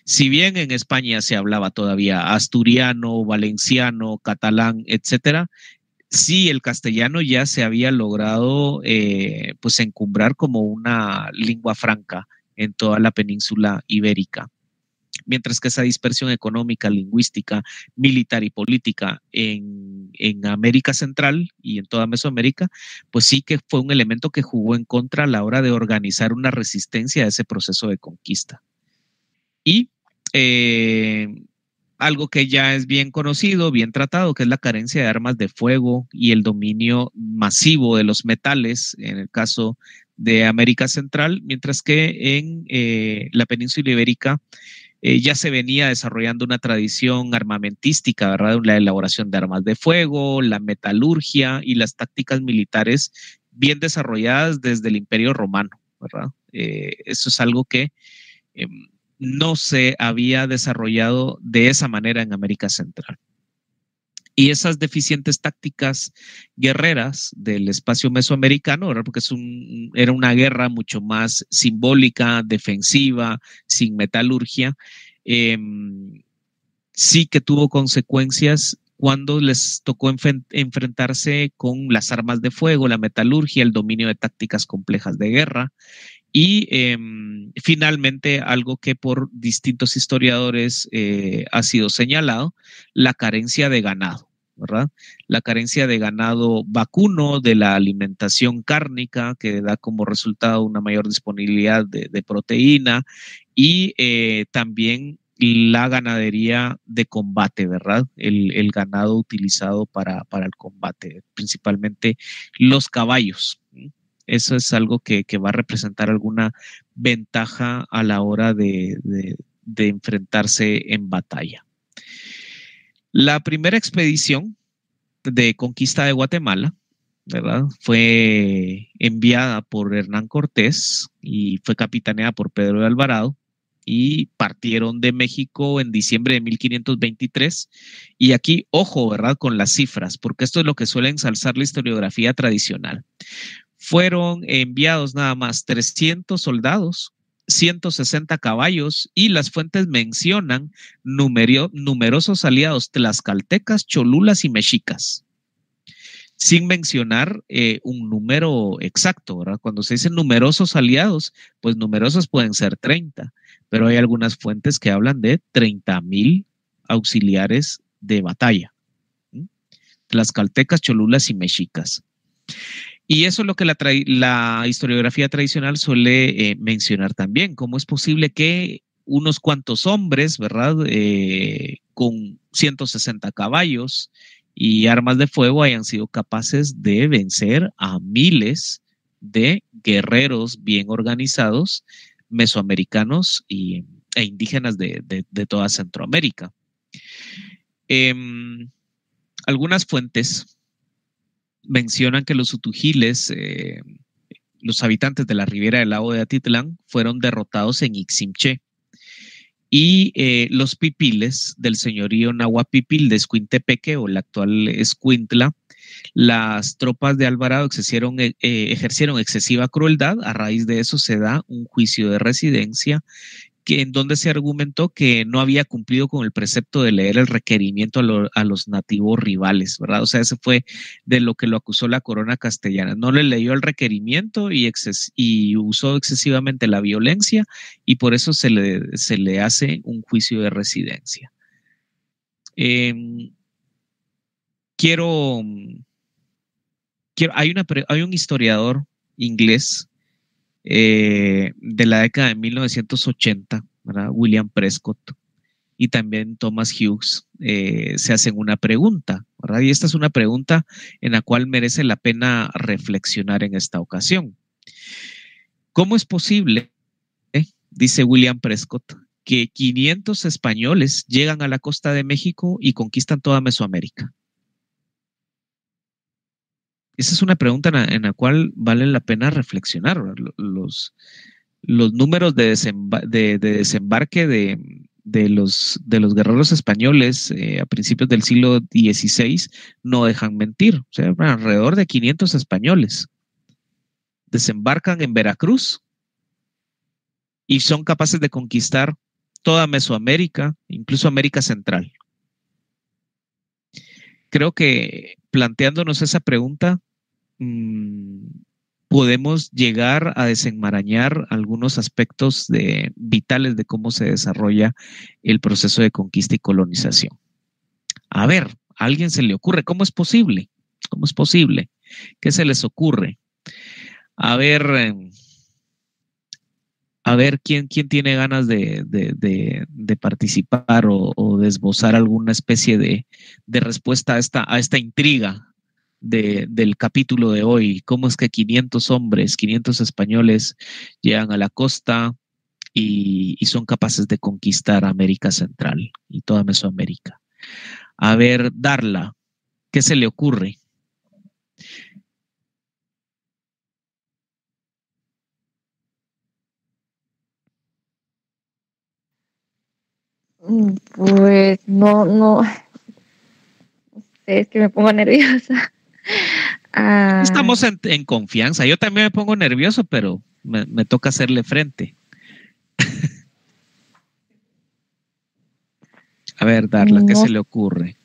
Si bien en España se hablaba todavía asturiano, valenciano, catalán, etcétera, sí el castellano ya se había logrado pues encumbrar como una lengua franca en toda la península ibérica. Mientras que esa dispersión económica, lingüística, militar y política en América Central y en toda Mesoamérica, pues sí que fue un elemento que jugó en contra a la hora de organizar una resistencia a ese proceso de conquista. Y algo que ya es bien conocido, bien tratado, que es la carencia de armas de fuego y el dominio masivo de los metales en el caso de América Central, mientras que en la península ibérica ya se venía desarrollando una tradición armamentística, ¿verdad? La elaboración de armas de fuego, la metalurgia y las tácticas militares bien desarrolladas desde el Imperio Romano, ¿verdad? Eso es algo que no se había desarrollado de esa manera en América Central. Y esas deficientes tácticas guerreras del espacio mesoamericano, ¿verdad? Porque era una guerra mucho más simbólica, defensiva, sin metalurgia, sí que tuvo consecuencias cuando les tocó enfrentarse con las armas de fuego, la metalurgia, el dominio de tácticas complejas de guerra. Y finalmente, algo que por distintos historiadores ha sido señalado, la carencia de ganado, ¿verdad? La carencia de ganado vacuno, de la alimentación cárnica, que da como resultado una mayor disponibilidad de proteína y también la ganadería de combate, ¿verdad? El ganado utilizado para el combate, principalmente los caballos. Eso es algo que va a representar alguna ventaja a la hora de enfrentarse en batalla. La primera expedición de conquista de Guatemala, ¿verdad? Fue enviada por Hernán Cortés y fue capitaneada por Pedro de Alvarado y partieron de México en diciembre de 1523. Y aquí, ojo, ¿verdad? Con las cifras, porque esto es lo que suele ensalzar la historiografía tradicional. Fueron enviados nada más 300 soldados, 160 caballos y las fuentes mencionan numerosos aliados tlaxcaltecas, cholulas y mexicas, sin mencionar un número exacto, ¿verdad? Cuando se dicen numerosos aliados, pues numerosos pueden ser 30, pero hay algunas fuentes que hablan de 30,000 auxiliares de batalla. Tlaxcaltecas, cholulas y mexicas. Y eso es lo que la historiografía tradicional suele mencionar también. ¿Cómo es posible que unos cuantos hombres, ¿verdad? Con 160 caballos y armas de fuego hayan sido capaces de vencer a miles de guerreros bien organizados, mesoamericanos e indígenas de toda Centroamérica? Algunas fuentes mencionan que los utugiles, los habitantes de la ribera del lago de Atitlán, fueron derrotados en Iximché. Y los pipiles del señorío Nahuapipil de Escuintepeque, o la actual Escuintla, las tropas de Alvarado ejercieron excesiva crueldad. A raíz de eso se da un juicio de residencia en donde se argumentó que no había cumplido con el precepto de leer el requerimiento a los nativos rivales, ¿verdad? O sea, ese fue de lo que lo acusó la corona castellana. No le leyó el requerimiento y usó excesivamente la violencia, y por eso se le hace un juicio de residencia. Hay un historiador inglés de la década de 1980, ¿verdad? William Prescott y también Thomas Hughes se hacen una pregunta, ¿verdad? Y esta es una pregunta en la cual merece la pena reflexionar en esta ocasión. ¿Cómo es posible, dice William Prescott, que 500 españoles llegan a la costa de México y conquistan toda Mesoamérica? Esa es una pregunta en la cual vale la pena reflexionar. Los números de desembarque de los guerreros españoles a principios del siglo XVI no dejan mentir. O sea, alrededor de 500 españoles desembarcan en Veracruz y son capaces de conquistar toda Mesoamérica, incluso América Central. Creo que planteándonos esa pregunta, podemos llegar a desenmarañar algunos aspectos vitales de cómo se desarrolla el proceso de conquista y colonización. A ver, ¿a alguien se le ocurre? ¿Cómo es posible? ¿Cómo es posible? ¿Qué se les ocurre? A ver quién tiene ganas de participar o de esbozar alguna especie de respuesta a esta intriga del capítulo de hoy. ¿Cómo es que 500 hombres, 500 españoles llegan a la costa y son capaces de conquistar América Central y toda Mesoamérica? A ver, Darla, ¿qué se le ocurre? Pues no, es que me pongo nerviosa. Estamos en confianza. Yo también me pongo nervioso, pero me toca hacerle frente. A ver, Darla, ¿qué se le ocurre?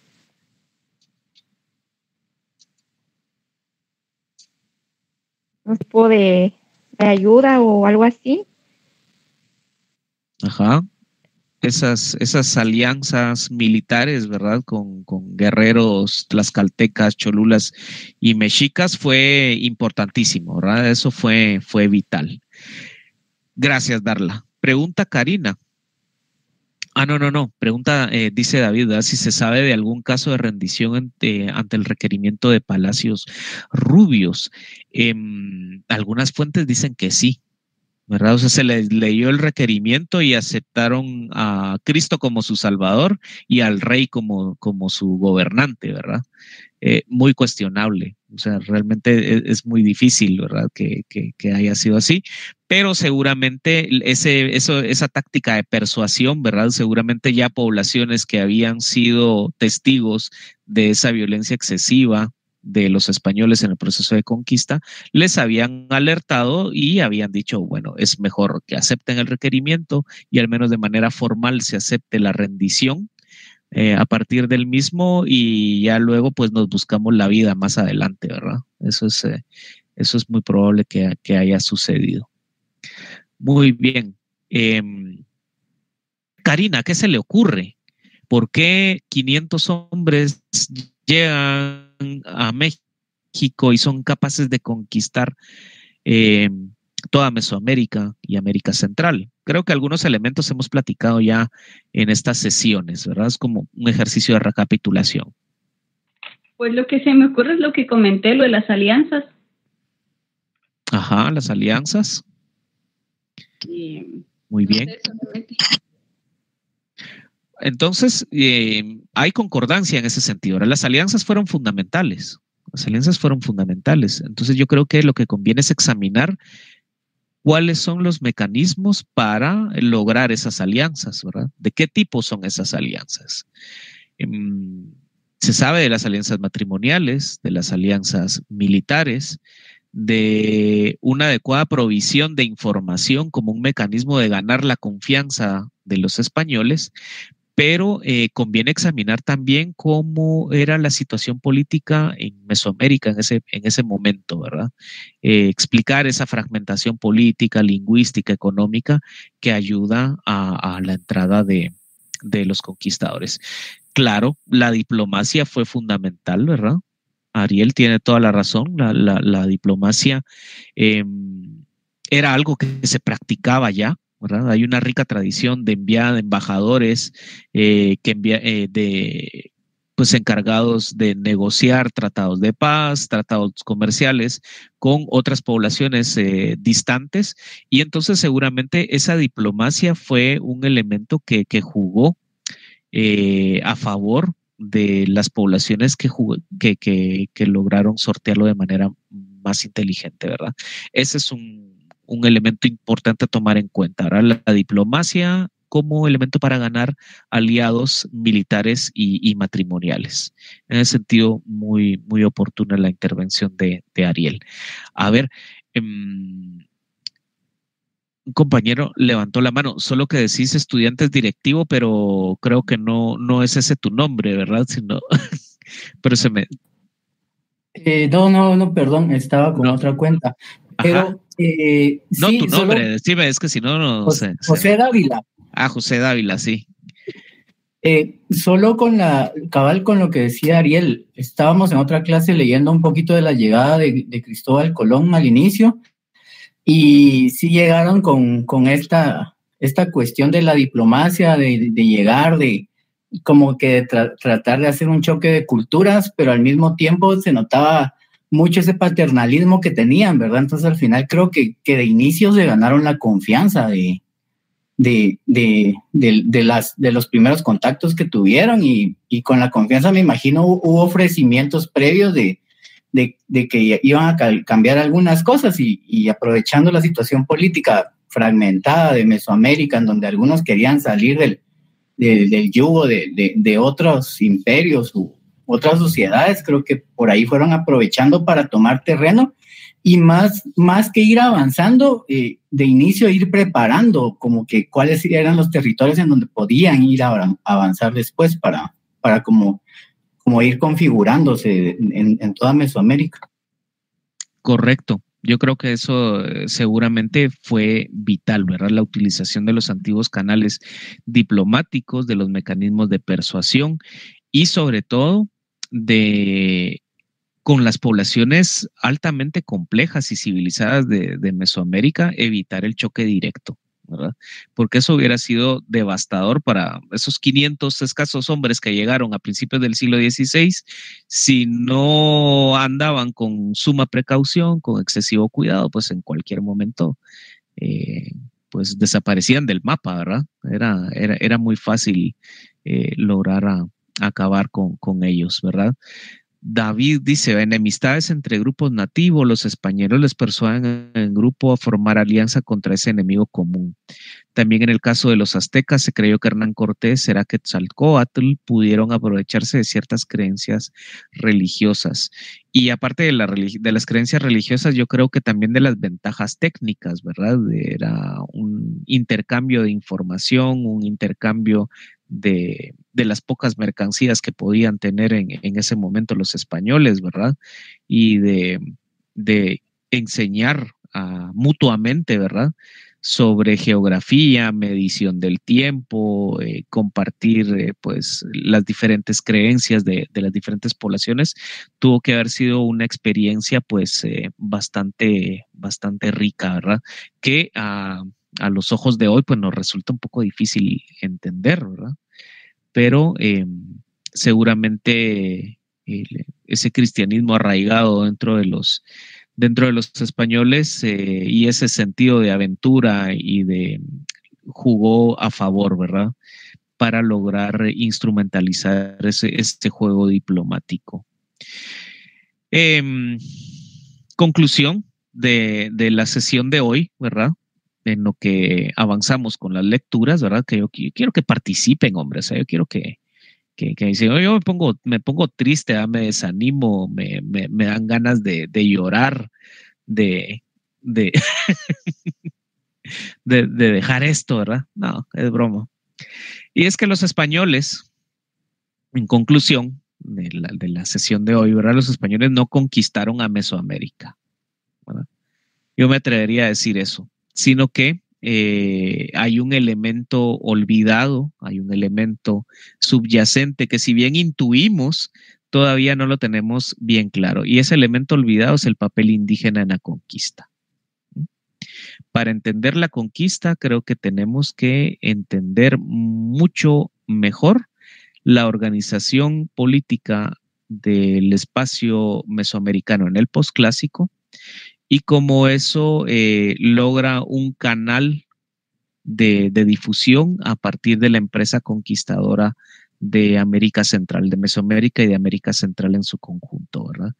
¿Un tipo de ayuda o algo así? Ajá. Esas alianzas militares, ¿verdad? Con guerreros tlaxcaltecas, cholulas y mexicas fue importantísimo, ¿verdad? Eso fue vital. Gracias, Darla. Pregunta Karina. No. Pregunta, dice David, ¿verdad? Si se sabe de algún caso de rendición ante el requerimiento de Palacios Rubios. Algunas fuentes dicen que sí, ¿verdad? O sea, se les leyó el requerimiento y aceptaron a Cristo como su Salvador y al Rey como su gobernante, ¿verdad? Muy cuestionable. O sea, realmente es muy difícil, ¿verdad? Que haya sido así, pero seguramente esa táctica de persuasión, ¿verdad? Seguramente ya poblaciones que habían sido testigos de esa violencia excesiva de los españoles en el proceso de conquista, les habían alertado y habían dicho, bueno, es mejor que acepten el requerimiento y al menos de manera formal se acepte la rendición a partir del mismo, y ya luego pues nos buscamos la vida más adelante, ¿verdad? Eso es muy probable que haya sucedido. Muy bien. Karina, ¿qué se le ocurre? ¿Por qué 500 hombres llegan a México y son capaces de conquistar toda Mesoamérica y América Central? Creo que algunos elementos hemos platicado ya en estas sesiones, ¿verdad? Es como un ejercicio de recapitulación. Pues lo que se me ocurre es lo que comenté, lo de las alianzas. Ajá, las alianzas. Muy bien. Entonces, hay concordancia en ese sentido. Las alianzas fueron fundamentales. Las alianzas fueron fundamentales. Entonces yo creo que lo que conviene es examinar cuáles son los mecanismos para lograr esas alianzas, ¿verdad? ¿De qué tipo son esas alianzas? Se sabe de las alianzas matrimoniales, de las alianzas militares, de una adecuada provisión de información como un mecanismo de ganar la confianza de los españoles, pero conviene examinar también cómo era la situación política en Mesoamérica en ese momento, ¿verdad? Explicar esa fragmentación política, lingüística, económica que ayuda a la entrada de los conquistadores. Claro, la diplomacia fue fundamental, ¿verdad? Ariel tiene toda la razón, la diplomacia era algo que se practicaba ya, ¿verdad? Hay una rica tradición de enviar embajadores pues encargados de negociar tratados de paz, tratados comerciales con otras poblaciones distantes, y entonces seguramente esa diplomacia fue un elemento que jugó a favor de las poblaciones que lograron sortearlo de manera más inteligente, ¿verdad? Ese es un elemento importante a tomar en cuenta, ¿verdad? La diplomacia como elemento para ganar aliados militares y matrimoniales. En ese sentido, muy, muy oportuna la intervención de Ariel. A ver, un compañero levantó la mano, solo que decís estudiantes directivo, pero creo que no es ese tu nombre, ¿verdad? Sino, pero se me... No, perdón, estaba con otra cuenta. Pero no, sí, tu nombre, decime, es que si no, no sé. José Dávila. José Dávila, sí. Solo cabal con lo que decía Ariel, estábamos en otra clase leyendo un poquito de la llegada de Cristóbal Colón al inicio, y sí llegaron con esta cuestión de la diplomacia, de llegar, de como que tratar de hacer un choque de culturas, pero al mismo tiempo se notaba mucho ese paternalismo que tenían, ¿verdad? Entonces al final creo que de inicio se ganaron la confianza de los primeros contactos que tuvieron, y con la confianza me imagino hubo ofrecimientos previos de que iban a cambiar algunas cosas, y aprovechando la situación política fragmentada de Mesoamérica, en donde algunos querían salir del yugo de otros imperios u otras sociedades, creo que por ahí fueron aprovechando para tomar terreno, y más que ir avanzando, de inicio ir preparando como que cuáles eran los territorios en donde podían ir a avanzar después para como ir configurándose en toda Mesoamérica. Correcto. Yo creo que eso seguramente fue vital, ¿verdad? La utilización de los antiguos canales diplomáticos, de los mecanismos de persuasión y sobre todo con las poblaciones altamente complejas y civilizadas de Mesoamérica, evitar el choque directo, ¿verdad? Porque eso hubiera sido devastador para esos 500 escasos hombres que llegaron a principios del siglo XVI, si no andaban con suma precaución, con excesivo cuidado, pues en cualquier momento pues desaparecían del mapa, ¿verdad? Era muy fácil lograr acabar con ellos, ¿verdad? David dice, enemistades entre grupos nativos, los españoles les persuaden en grupo a formar alianza contra ese enemigo común. También en el caso de los aztecas se creyó que Hernán Cortés era Quetzalcóatl, pudieron aprovecharse de ciertas creencias religiosas. Y aparte de las creencias religiosas, yo creo que también de las ventajas técnicas, ¿verdad? Era un intercambio de información, un intercambio de las pocas mercancías que podían tener en ese momento los españoles, ¿verdad? Y de enseñar mutuamente, ¿verdad? Sobre geografía, medición del tiempo, compartir pues las diferentes creencias de las diferentes poblaciones, tuvo que haber sido una experiencia pues bastante rica, ¿verdad? Que a los ojos de hoy pues nos resulta un poco difícil entender, ¿verdad? Pero seguramente ese cristianismo arraigado dentro de los españoles y ese sentido de aventura jugó a favor, ¿verdad? Para lograr instrumentalizar este juego diplomático. Conclusión de la sesión de hoy, ¿verdad? En lo que avanzamos con las lecturas, ¿verdad? Que yo quiero que participen, hombre. O sea, yo quiero que dicen, yo me pongo triste, me desanimo, me dan ganas de llorar, de, de, de dejar esto, ¿verdad? No, es broma. Y es que los españoles, en conclusión de la sesión de hoy, ¿verdad? Los españoles no conquistaron a Mesoamérica, ¿verdad? Yo me atrevería a decir eso, sino que hay un elemento olvidado, hay un elemento subyacente que si bien intuimos, todavía no lo tenemos bien claro. Y ese elemento olvidado es el papel indígena en la conquista. Para entender la conquista, creo que tenemos que entender mucho mejor la organización política del espacio mesoamericano en el posclásico y cómo eso logra un canal de difusión a partir de la empresa conquistadora de América Central, de Mesoamérica y de América Central en su conjunto, ¿verdad?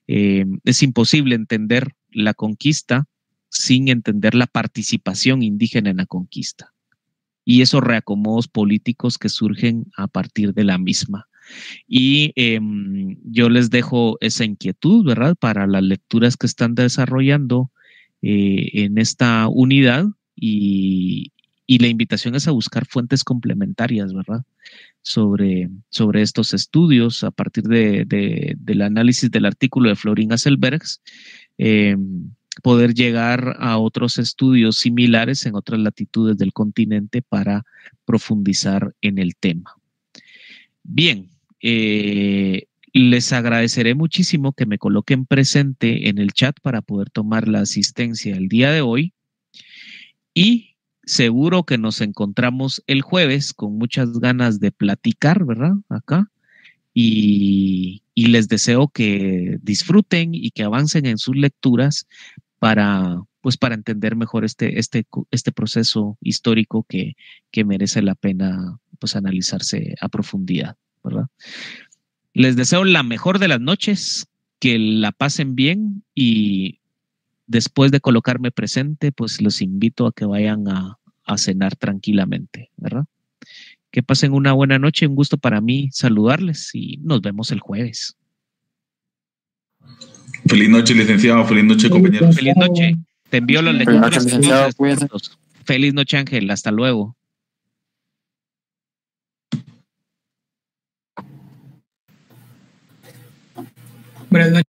Es imposible entender la conquista sin entender la participación indígena en la conquista y esos reacomodos políticos que surgen a partir de la misma. Y yo les dejo esa inquietud, ¿verdad? Para las lecturas que están desarrollando en esta unidad y la invitación es a buscar fuentes complementarias, ¿verdad? Sobre estos estudios a partir del análisis del artículo de Florín Hasselbergs, poder llegar a otros estudios similares en otras latitudes del continente para profundizar en el tema. Bien, les agradeceré muchísimo que me coloquen presente en el chat para poder tomar la asistencia el día de hoy y seguro que nos encontramos el jueves con muchas ganas de platicar, ¿verdad? Acá. Y les deseo que disfruten y que avancen en sus lecturas para entender mejor este proceso histórico que merece la pena pues analizarse a profundidad, ¿verdad? Les deseo la mejor de las noches, que la pasen bien y después de colocarme presente, pues los invito a que vayan a cenar tranquilamente, ¿verdad? Que pasen una buena noche, un gusto para mí saludarles y nos vemos el jueves. Feliz noche, licenciado. Feliz noche, compañeros. Feliz noche. Te envío las lecturas. Feliz noche, licenciado. Feliz noche, Ángel. Hasta luego. Buenas noches.